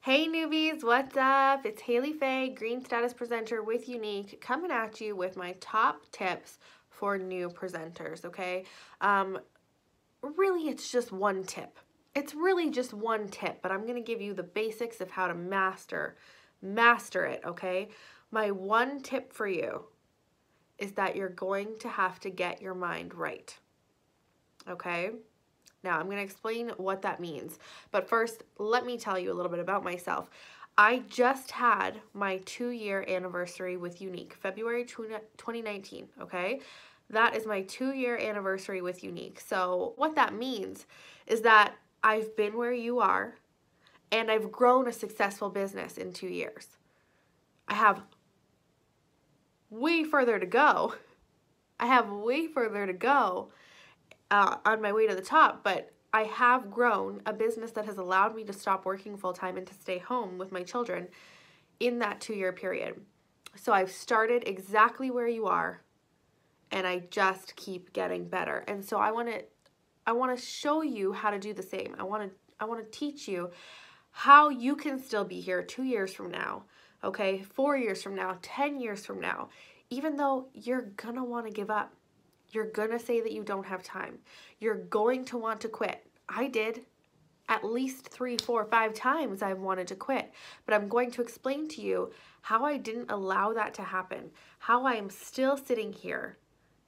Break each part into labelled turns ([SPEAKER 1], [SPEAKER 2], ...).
[SPEAKER 1] Hey newbies, what's up? It's Haley Faye, Green Status Presenter with Younique, coming at you with my top tips for new presenters, okay? Really, it's just one tip. It's really just one tip, but I'm going to give you the basics of how to master it, okay? My one tip for you is that you're going to have to get your mind right, okay? Now, I'm going to explain what that means. But first, let me tell you a little bit about myself. I just had my 2-year anniversary with Younique, February 2019, okay? That is my 2-year anniversary with Younique. So what that means is that I've been where you are, and I've grown a successful business in 2 years. I have way further to go. I have way further to go on my way to the top, but I have grown a business that has allowed me to stop working full-time and to stay home with my children in that 2-year period. So I've started exactly where you are, and I just keep getting better. And so I want to show you how to do the same. I want to teach you how you can still be here 2 years from now, okay? 4 years from now, 10 years from now, even though you're gonna want to give up. You're gonna say that you don't have time. You're going to want to quit. I did. At least 3, 4, 5 times I've wanted to quit. But I'm going to explain to you how I didn't allow that to happen. How I am still sitting here,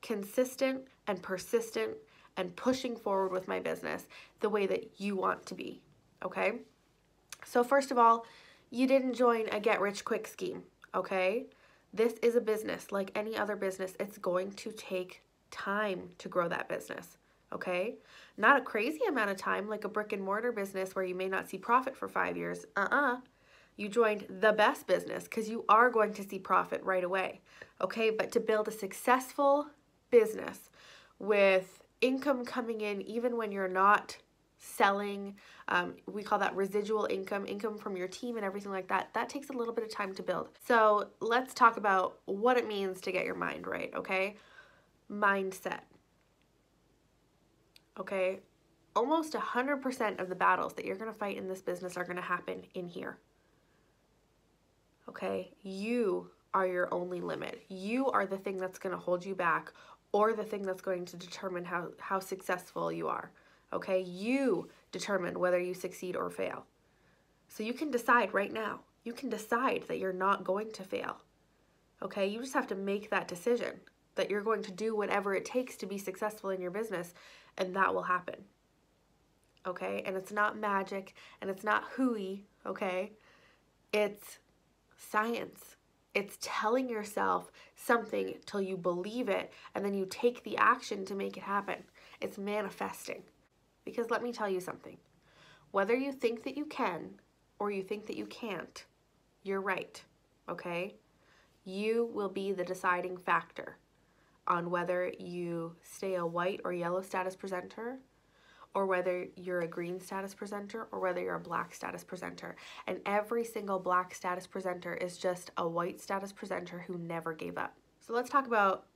[SPEAKER 1] consistent and persistent and pushing forward with my business the way that you want to be. Okay? So first of all, you didn't join a get-rich-quick scheme. Okay? This is a business like any other business. It's going to take time to grow that business, okay? Not a crazy amount of time like a brick and mortar business where you may not see profit for 5 years. You joined the best business because you are going to see profit right away, okay? But to build a successful business with income coming in even when you're not selling, we call that residual income from your team and everything like that, that takes a little bit of time to build. So let's talk about what it means to get your mind right, okay? Mindset. Okay, almost 100% of the battles that you're going to fight in this business are going to happen in here. Okay, you are your only limit. You are the thing that's going to hold you back or the thing that's going to determine how successful you are. Okay, you determine whether you succeed or fail. So you can decide right now. You can decide that you're not going to fail. Okay, you just have to make that decision that you're going to do whatever it takes to be successful in your business, and that will happen. Okay, and it's not magic and it's not hooey, okay? It's science. It's telling yourself something till you believe it, and then you take the action to make it happen. It's manifesting. Because let me tell you something. Whether you think that you can or you think that you can't, you're right, okay? You will be the deciding factor on whether you stay a white or yellow status presenter, or whether you're a green status presenter, or whether you're a black status presenter. And every single black status presenter is just a white status presenter who never gave up. So let's talk about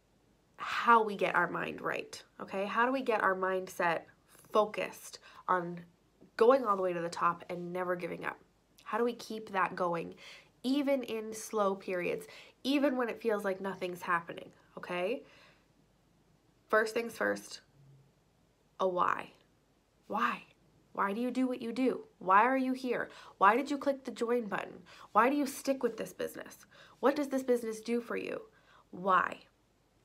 [SPEAKER 1] how we get our mind right, okay? How do we get our mindset focused on going all the way to the top and never giving up? How do we keep that going even in slow periods, even when it feels like nothing's happening, okay? First things first, a why. Why? Why do you do what you do? Why are you here? Why did you click the join button? Why do you stick with this business? What does this business do for you? Why?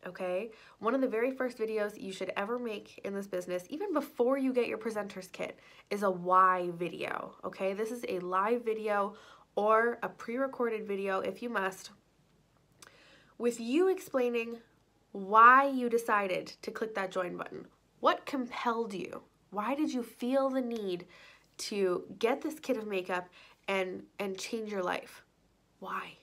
[SPEAKER 1] Okay? One of the very first videos you should ever make in this business, even before you get your presenter's kit, is a why video. Okay? This is a live video or a pre-recorded video, if you must, with you explaining why you decided to click that join button. What compelled you? Why did you feel the need to get this kit of makeup and change your life? Why?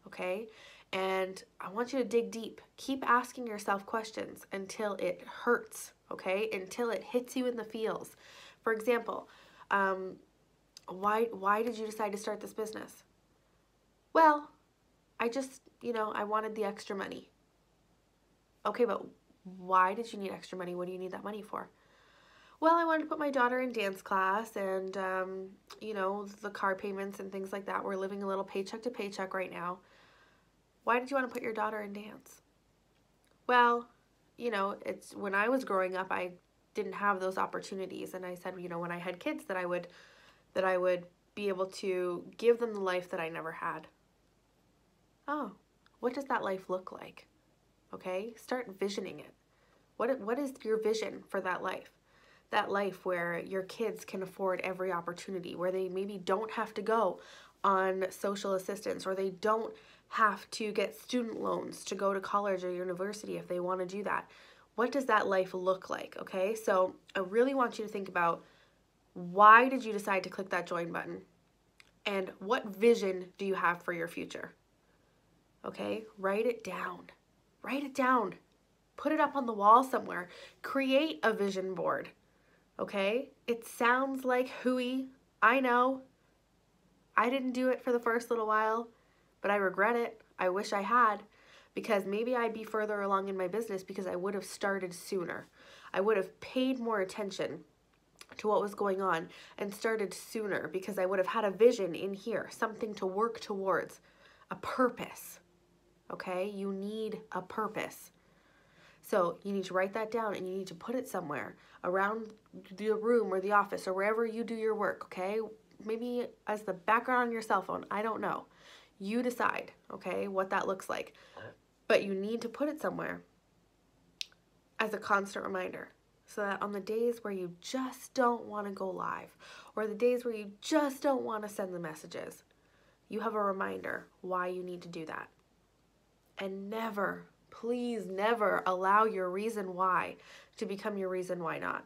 [SPEAKER 1] Okay? And I want you to dig deep. Keep asking yourself questions until it hurts, okay? Until it hits you in the feels. For example, why did you decide to start this business? Well, I just, I wanted the extra money. Okay, but why did you need extra money? What do you need that money for? Well, I wanted to put my daughter in dance class and, you know, the car payments and things like that. We're living a little paycheck to paycheck right now. Why did you want to put your daughter in dance? Well, you know, it's when I was growing up, I didn't have those opportunities. And I said, you know, when I had kids that I would be able to give them the life that I never had. Oh, what does that life look like? Okay, start visioning it. What is your vision for that life? That life where your kids can afford every opportunity, where they maybe don't have to go on social assistance, or they don't have to get student loans to go to college or university if they want to do that. What does that life look like? Okay, so I really want you to think about, why did you decide to click that join button? And what vision do you have for your future? Okay, write it down. Write it down. Put it up on the wall somewhere. Create a vision board. Okay? It sounds like hooey. I know. I didn't do it for the first little while, but I regret it. I wish I had, because maybe I'd be further along in my business because I would have started sooner. I would have paid more attention to what was going on and started sooner, because I would have had a vision in here, something to work towards, a purpose. Okay? You need a purpose. So you need to write that down, and you need to put it somewhere around the room or the office or wherever you do your work, okay? Maybe as the background on your cell phone, I don't know. You decide, okay, what that looks like. But you need to put it somewhere as a constant reminder, so that on the days where you just don't want to go live, or the days where you just don't want to send the messages, you have a reminder why you need to do that. And never, please never allow your reason why to become your reason why not.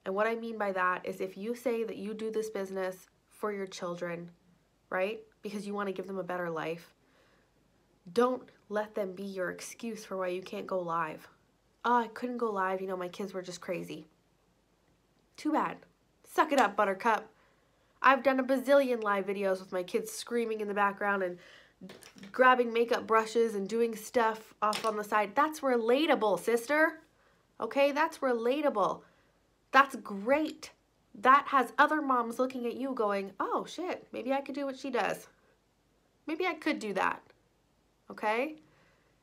[SPEAKER 1] And what I mean by that is, if you say that you do this business for your children, right, because you want to give them a better life, don't let them be your excuse for why you can't go live. Oh, I couldn't go live, you know, my kids were just crazy. Too bad. Suck it up, Buttercup. I've done a bazillion live videos with my kids screaming in the background and grabbing makeup brushes and doing stuff off on the side. That's relatable, sister. Okay, that's relatable. That's great. That has other moms looking at you going, oh shit, maybe I could do what she does. Maybe I could do that. Okay?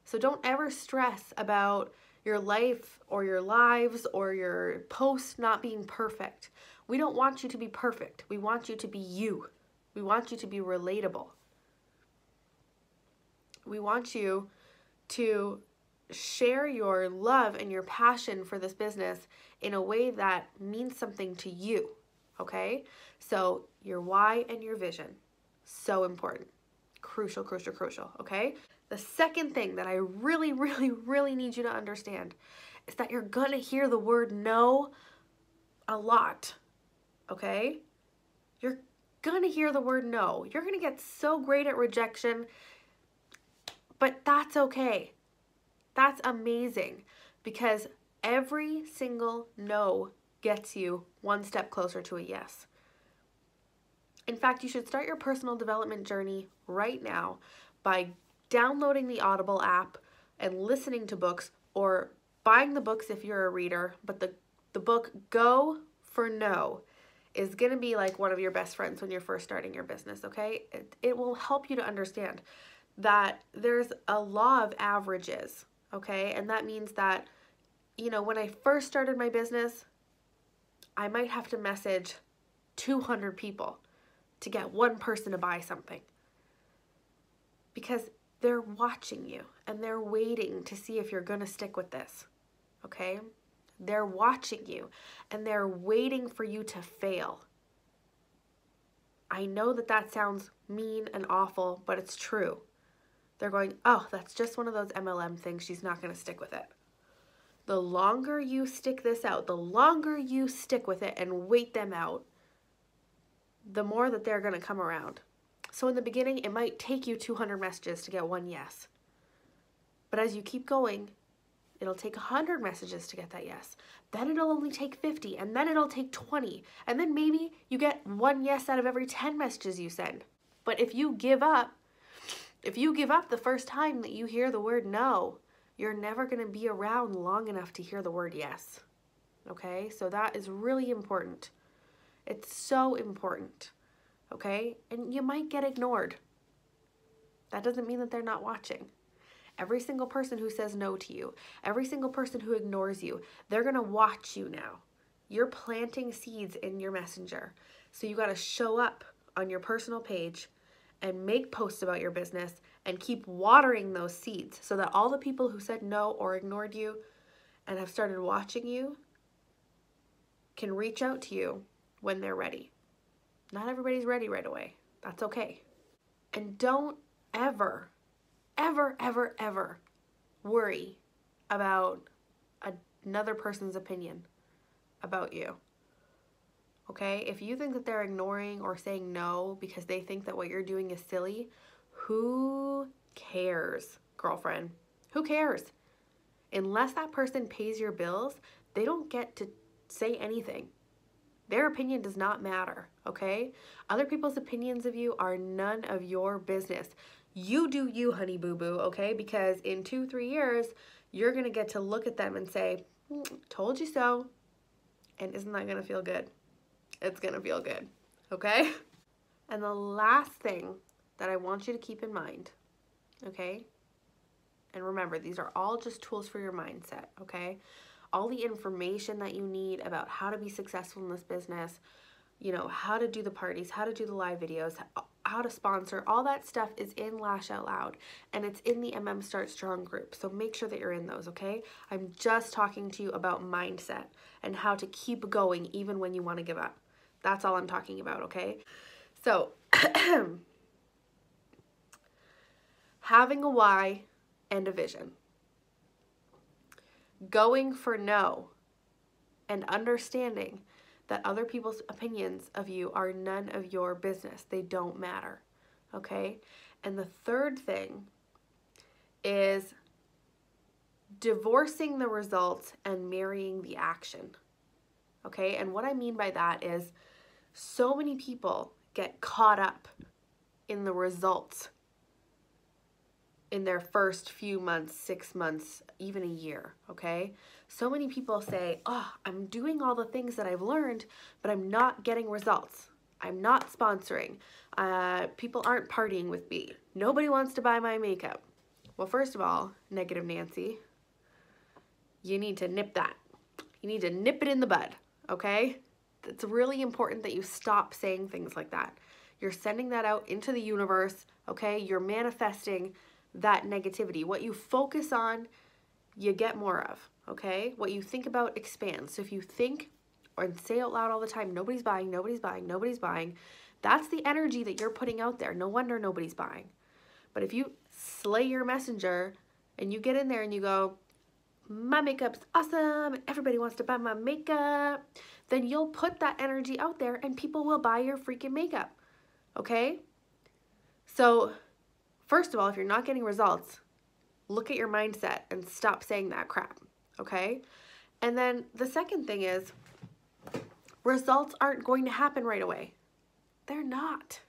[SPEAKER 1] So don't ever stress about your life or your lives or your posts not being perfect. We don't want you to be perfect. We want you to be you. We want you to be relatable. We want you to share your love and your passion for this business in a way that means something to you, okay? So your why and your vision, so important. Crucial, crucial, crucial, okay? The second thing that I really, really, really need you to understand is that you're gonna hear the word no a lot, okay? You're gonna hear the word no. You're gonna get so great at rejection, but that's okay. That's amazing, because every single no gets you one step closer to a yes. In fact, you should start your personal development journey right now by downloading the Audible app and listening to books, or buying the books if you're a reader. But the book Go for No is going to be like one of your best friends when you're first starting your business, okay? It will help you to understand that there's a law of averages, okay? And that means that, you know, when I first started my business, I might have to message 200 people to get one person to buy something, because they're watching you and they're waiting to see if you're going to stick with this, okay? They're watching you and they're waiting for you to fail. I know that that sounds mean and awful, but it's true. They're going, oh, that's just one of those MLM things. She's not going to stick with it. The longer you stick this out, the longer you stick with it and wait them out, the more that they're going to come around. So in the beginning, it might take you 200 messages to get one yes. But as you keep going, it'll take 100 messages to get that yes. Then it'll only take 50, and then it'll take 20. And then maybe you get one yes out of every 10 messages you send. But if you give up the first time that you hear the word no, you're never going to be around long enough to hear the word yes. okay? So that is really important. It's so important, okay? And you might get ignored. That doesn't mean that they're not watching. Every single person who says no to you, every single person who ignores you, they're gonna watch you now. You're planting seeds in your messenger. So you gotta show up on your personal page and make posts about your business and keep watering those seeds so that all the people who said no or ignored you and have started watching you can reach out to you when they're ready. Not everybody's ready right away. That's okay. And don't ever, ever, ever, ever worry about another person's opinion about you. Okay? If you think that they're ignoring or saying no because they think that what you're doing is silly, who cares, girlfriend? Who cares? Unless that person pays your bills, they don't get to say anything. Their opinion does not matter, okay? Other people's opinions of you are none of your business. You do you, honey boo boo, okay? Because in 2-3 years, you're gonna get to look at them and say, told you so. And isn't that gonna feel good? It's gonna feel good, okay? And the last thing that I want you to keep in mind, okay? And remember, these are all just tools for your mindset, okay? All the information that you need about how to be successful in this business, you know, how to do the parties, how to do the live videos, how to sponsor, all that stuff is in Lash Out Loud, and it's in the Start Strong group. So make sure that you're in those, okay? I'm just talking to you about mindset and how to keep going even when you want to give up. That's all I'm talking about, okay? So having a why and a vision. Going for no and understanding that other people's opinions of you are none of your business. They don't matter, okay? And the third thing is divorcing the results and marrying the action, okay? And what I mean by that is so many people get caught up in the results in their first few months, 6 months, even a year, okay? So many people say, oh, I'm doing all the things that I've learned, but I'm not getting results. I'm not sponsoring. People aren't partying with me. Nobody wants to buy my makeup. Well, first of all, negative Nancy, you need to nip that. You need to nip it in the bud, okay? It's really important that you stop saying things like that. You're sending that out into the universe, okay? You're manifesting that negativity. What you focus on, you get more of, okay? What you think about expands. So if you think or say out loud all the time, nobody's buying, nobody's buying, nobody's buying, that's the energy that you're putting out there. No wonder nobody's buying. But if you slay your messenger and you get in there and you go, my makeup's awesome, everybody wants to buy my makeup, then you'll put that energy out there and people will buy your freaking makeup, okay? So first of all, if you're not getting results, look at your mindset and stop saying that crap, okay? And then the second thing is, results aren't going to happen right away. They're not,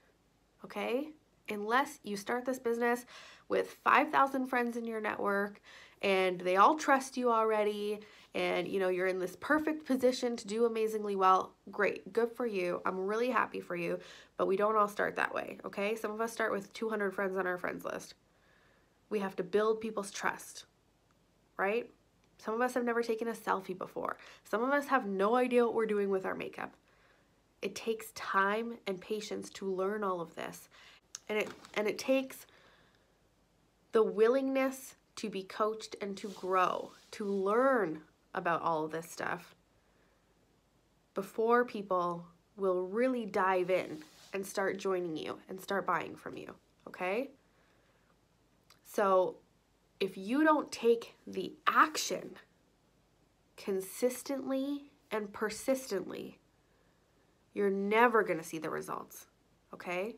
[SPEAKER 1] okay? Unless you start this business with 5,000 friends in your network and they all trust you already and you know you're in this perfect position to do amazingly well, great, good for you. I'm really happy for you, but we don't all start that way, okay? Some of us start with 200 friends on our friends list. We have to build people's trust, right? Some of us have never taken a selfie before. Some of us have no idea what we're doing with our makeup. It takes time and patience to learn all of this. And it takes the willingness to be coached and to grow, to learn about all of this stuff before people will really dive in and start joining you and start buying from you, okay? So if you don't take the action consistently and persistently, you're never going to see the results, okay?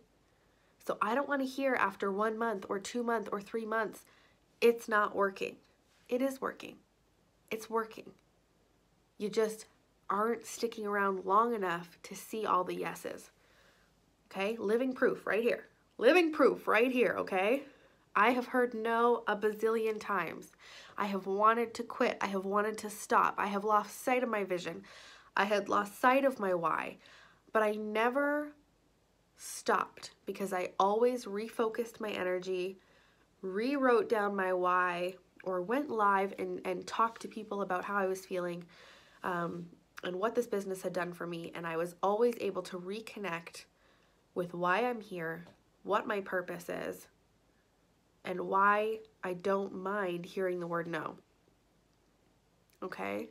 [SPEAKER 1] So I don't want to hear after 1 month or 2 months or 3 months, it's not working. It is working. It's working. You just aren't sticking around long enough to see all the yeses, okay? Living proof right here. Living proof right here, okay? I have heard no a bazillion times. I have wanted to quit. I have wanted to stop. I have lost sight of my vision. I had lost sight of my why, but I never stopped because I always refocused my energy, rewrote down my why, or went live and talked to people about how I was feeling and what this business had done for me. And I was always able to reconnect with why I'm here, what my purpose is, and why I don't mind hearing the word no. Okay?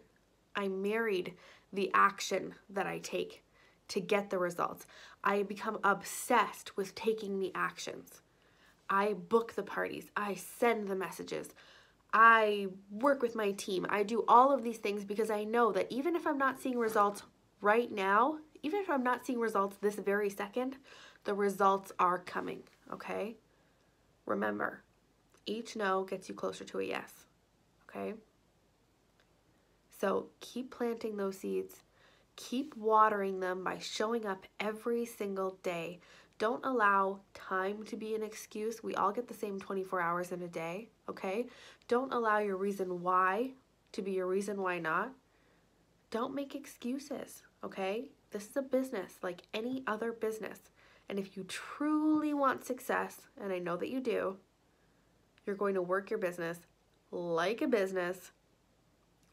[SPEAKER 1] I married the action that I take to get the results. I become obsessed with taking the actions. I book the parties. I send the messages. I work with my team. I do all of these things because I know that even if I'm not seeing results right now, even if I'm not seeing results this very second, the results are coming, okay? Remember, each no gets you closer to a yes, okay? So keep planting those seeds. Keep watering them by showing up every single day. Don't allow time to be an excuse. We all get the same 24 hours in a day, okay? Don't allow your reason why to be your reason why not. Don't make excuses, okay? This is a business like any other business. And if you truly want success, and I know that you do, you're going to work your business like a business,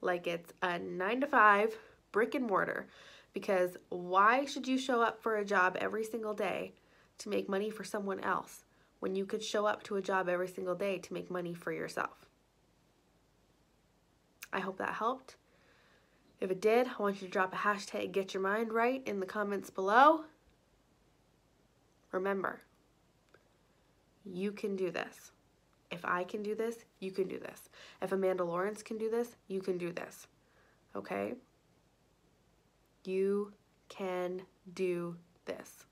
[SPEAKER 1] like it's a 9-to-5 brick and mortar. Because why should you show up for a job every single day to make money for someone else when you could show up to a job every single day to make money for yourself? I hope that helped. If it did, I want you to drop a hashtag Get Your Mind Right in the comments below. Remember, you can do this. If I can do this, you can do this. If Amanda Lawrence can do this, you can do this. Okay? You can do this.